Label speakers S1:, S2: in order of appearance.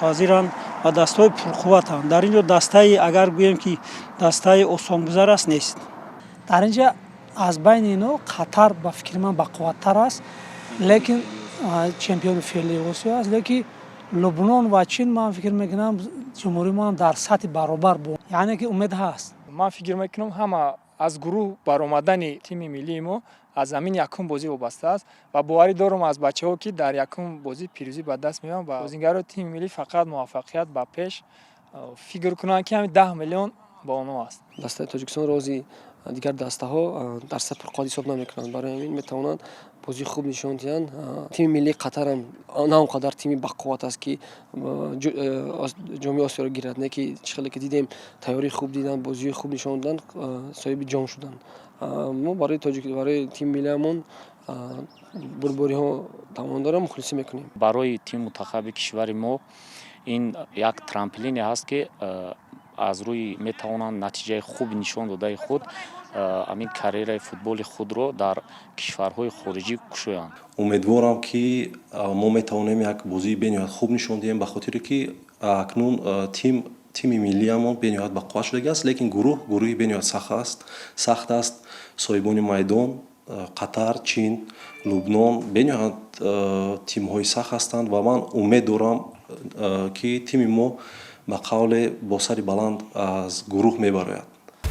S1: ҳозиранд ва дастаҳои пурқувватанд. Дар ин ҷо дастаи агар гӯем ки дастаи осонгузар аст нест. Дар ин ҷо аз байни ино Қатар ба фикри ман бақувваттар аст, лекин чемпиони феълии Осиё аст, лекин Лубнон ва Чин ман фикр мекунам ҷумҳурии мо дар сатҳи баробар буд. Яъне ки умед ҳаст.
S2: Ман фикр мекунам ҳама аз гурӯҳ баромадани тими миллии мо аз замин якум бозӣ вобаста аст ва боварӣ дорам аз бачаҳо ки дар якум бозӣ пирӯзӣ ба даст меоранд ва бозигарони тими миллӣ фақат муваффақият ба пеш. Фикр кунам ки ҳамин 10 миллион ба онҳо аст.
S3: Дастаи Тоҷикистон рози дигар дастаҳо дар сатҳи фурқат ҳисоб намекунанд. Барои ҳамин метавонанд бозии хуб нишон диҳанд. Тими миллии Қатар ҳам на он қадар тими бақувват аст ки ҷоми Осиёро гирад. Не ки чӣ хеле ки дидем тайёрии хуб диданд, бозии хуб нишон доданд, соҳиби ҷом шуданд. Мо барои тими миллиамон бурбориҳо тамондора мухлисӣ мекунем.
S4: Барои тими мунтахаби кишвари мо ин як трамплине ҳаст ки аз рӯи метавонанд натиҷаи хуб нишон додаи худ амин карьераи футболи худро дар кишварҳои хориҷӣ кушоянд.
S5: Умедворам ки мо метавонем як бозии бениҳоят хуб нишон диҳем, ба хотире ки акнун тими миллиамон бениҳоят бақувват шудагааст, лекин гурӯҳи бениҳоят сахт аст. Соҳибони майдон Қатар, Чин, Лубнон бениҳоят тимҳои сахт ҳастанд ва ман умед дорам ки тими мо ба қавле бо сари баланд аз гурӯҳ мебарояд.